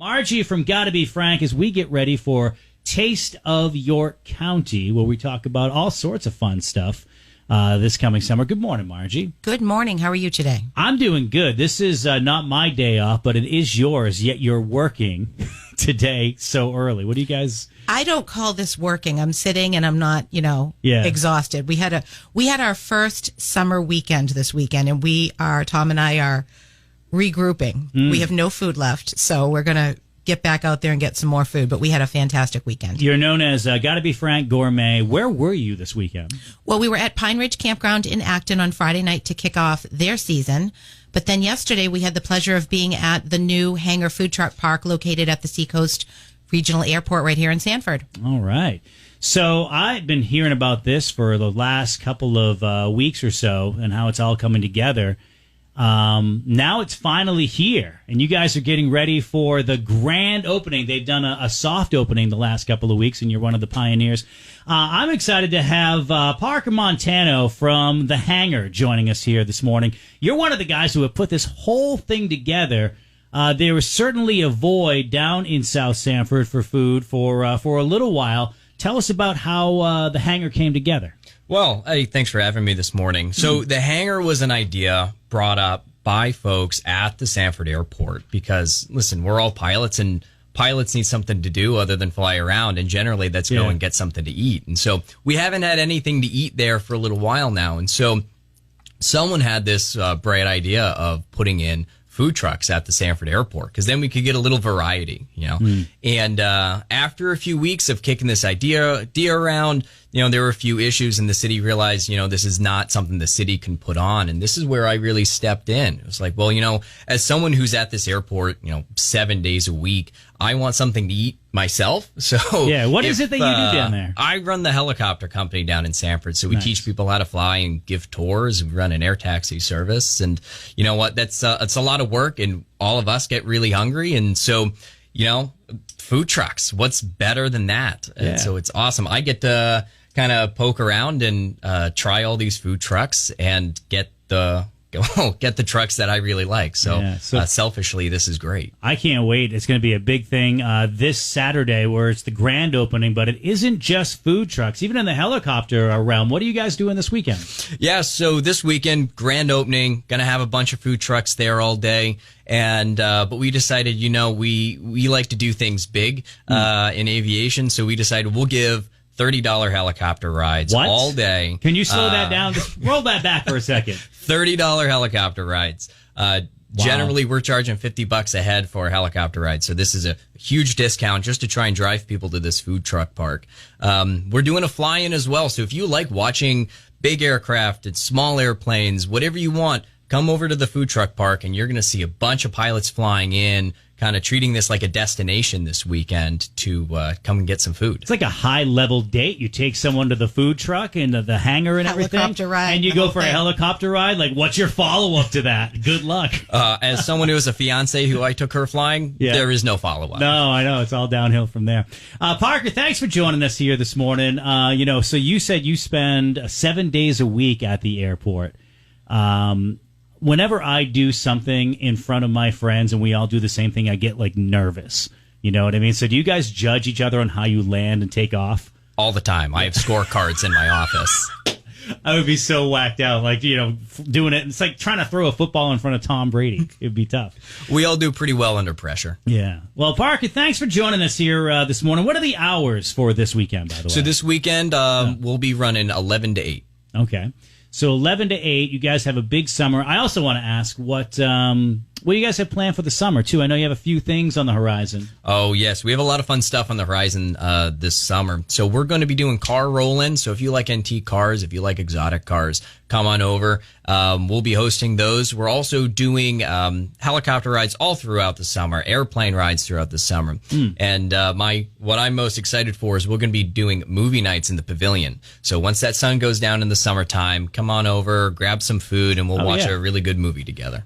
Margie from Gotta Be Frank as we get ready for Taste of York County, where we talk about all sorts of fun stuff this coming summer. Good morning, Margie. Good morning. How are you today? I'm doing good. This is not my day off, but it is yours, yet you're working today so early. What do you guys... I don't call this working. I'm sitting and I'm not, exhausted. We had our first summer weekend this weekend, and Tom and I are regrouping. We have no food left, so we're going to get back out there and get some more food, but we had a fantastic weekend. You're known as Gotta Be Frank Gourmet. Where were you this weekend? Well, we were at Pine Ridge Campground in Acton on Friday night to kick off their season, but then yesterday we had the pleasure of being at the new Hangar Food Truck Park located at the Seacoast Regional Airport right here in Sanford. All right. So I've been hearing about this for the last couple of weeks or so and how it's all coming together. Now it's finally here, and you guys are getting ready for the grand opening. They've done a soft opening the last couple of weeks, and you're one of the pioneers. I'm excited to have Parker Montano from the Hangar joining us here this morning. You're one of the guys who have put this whole thing together. There was certainly a void down in South Sanford for food for a little while. Tell us about how the Hangar came together. Well, hey, thanks for having me this morning. So the Hangar was an idea brought up by folks at the Sanford Airport because, listen, we're all pilots, and pilots need something to do other than fly around, and generally that's go and get something to eat. And so we haven't had anything to eat there for a little while now. And so someone had this bright idea of putting in food trucks at the Sanford Airport, because then we could get a little variety, And after a few weeks of kicking this idea around, there were a few issues, and the city realized, this is not something the city can put on. And this is where I really stepped in. It was like, well, as someone who's at this airport, 7 days a week, I want something to eat myself. So yeah, what is it that you do down there? I run the helicopter company down in Sanford. So we teach people how to fly and give tours. We run an air taxi service. And you know what? It's a lot of work, and all of us get really hungry. And so, food trucks, what's better than that? Yeah. And so it's awesome. I get to kind of poke around and try all these food trucks and get the trucks that I really like. So, selfishly, this is great. I can't wait. It's going to be a big thing this Saturday where it's the grand opening, but it isn't just food trucks. Even in the helicopter realm, what are you guys doing this weekend? Yeah, so this weekend, grand opening, going to have a bunch of food trucks there all day. And but we decided, we like to do things big in aviation, so we decided we'll give $30 helicopter rides all day. Can you slow that down? Just roll that back for a second. $30 helicopter rides. Generally, we're charging $50 a head for a helicopter ride. So this is a huge discount just to try and drive people to this food truck park. We're doing a fly-in as well. So if you like watching big aircraft and small airplanes, whatever you want, come over to the food truck park, and you're going to see a bunch of pilots flying in, kind of treating this like a destination this weekend to come and get some food. It's like a high-level date. You take someone to the food truck and the Hangar and everything, helicopter ride, and you go for a helicopter ride. Like, what's your follow-up to that? Good luck. As someone who has a fiance who I took her flying, there is no follow-up. No, I know. It's all downhill from there. Parker, thanks for joining us here this morning. So you said you spend 7 days a week at the airport. Whenever I do something in front of my friends and we all do the same thing, I get nervous. You know what I mean? So do you guys judge each other on how you land and take off? All the time. I have scorecards in my office. I would be so whacked out, doing it. It's like trying to throw a football in front of Tom Brady. It'd be tough. We all do pretty well under pressure. Yeah. Well, Parker, thanks for joining us here this morning. What are the hours for this weekend, by the way? So this weekend, we'll be running 11 to 8. Okay. So 11 to 8, you guys have a big summer. I also want to ask what do you guys have planned for the summer, too? I know you have a few things on the horizon. Oh, yes. We have a lot of fun stuff on the horizon this summer. So we're going to be doing car roll-in. So if you like antique cars, if you like exotic cars, come on over. We'll be hosting those. We're also doing helicopter rides all throughout the summer, airplane rides throughout the summer. And what I'm most excited for is we're going to be doing movie nights in the pavilion. So once that sun goes down in the summertime, come on over, grab some food, and we'll watch a really good movie together.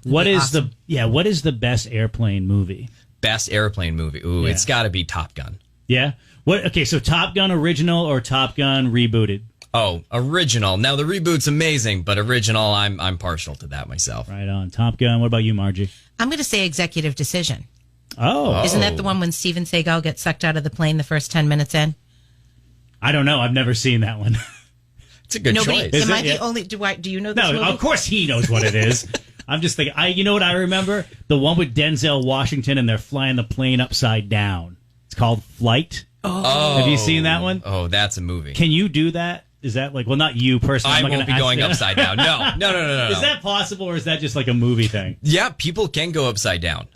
What is the best airplane movie? Best airplane movie? Ooh, it's got to be Top Gun. Yeah? Okay, so Top Gun original or Top Gun rebooted? Oh, original. Now, the reboot's amazing, but original, I'm partial to that myself. Right on. Top Gun. What about you, Margie? I'm going to say Executive Decision. Oh. Isn't that the one when Steven Seagal gets sucked out of the plane the first 10 minutes in? I don't know. I've never seen that one. It's a good choice. Am I the only? Do you know this movie? No, of course he knows what it is. I'm just thinking. You know what I remember? The one with Denzel Washington and they're flying the plane upside down. It's called Flight. Oh, have you seen that one? Oh, that's a movie. Can you do that? Is that like, well, not you personally. I won't be going upside down. No. Is that possible, or is that just like a movie thing? Yeah, people can go upside down.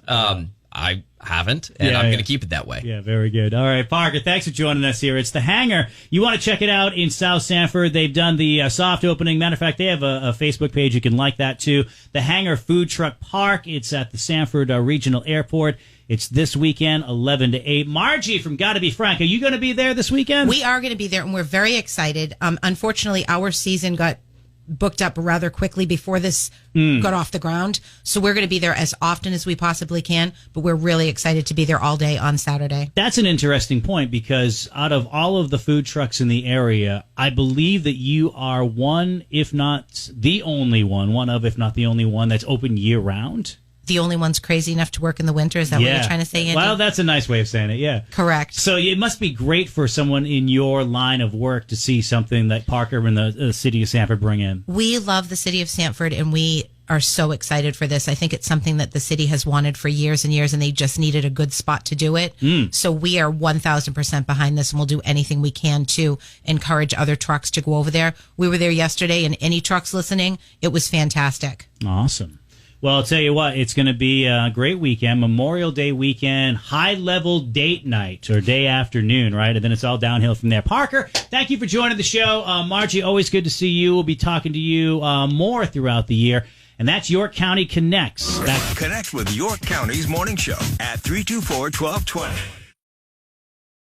I haven't, and I'm going to keep it that way. Yeah, very good. All right, Parker, thanks for joining us here. It's The Hangar. You want to check it out in South Sanford. They've done the soft opening. Matter of fact, they have a Facebook page. You can like that, too. The Hangar Food Truck Park. It's at the Sanford Regional Airport. It's this weekend, 11 to 8. Margie from Gotta Be Frank, are you going to be there this weekend? We are going to be there, and we're very excited. Unfortunately, our season got booked up rather quickly before this got off the ground. So we're going to be there as often as we possibly can, but we're really excited to be there all day on Saturday. That's an interesting point, because out of all of the food trucks in the area, I believe that you are one, if not the only one of, if not the only one that's open year round. The only one's crazy enough to work in the winter? Is that what you're trying to say, Andy? Well, that's a nice way of saying it, yeah. Correct. So it must be great for someone in your line of work to see something that Parker and the city of Sanford bring in. We love the city of Sanford, and we are so excited for this. I think it's something that the city has wanted for years and years, and they just needed a good spot to do it. So we are 1,000% behind this, and we'll do anything we can to encourage other trucks to go over there. We were there yesterday, and any trucks listening, it was fantastic. Awesome. Well, I'll tell you what, it's going to be a great weekend, Memorial Day weekend, high-level date night, or day afternoon, right? And then it's all downhill from there. Parker, thank you for joining the show. Margie, always good to see you. We'll be talking to you more throughout the year. And that's York County Connects. Connect with York County's morning show at 324-1220.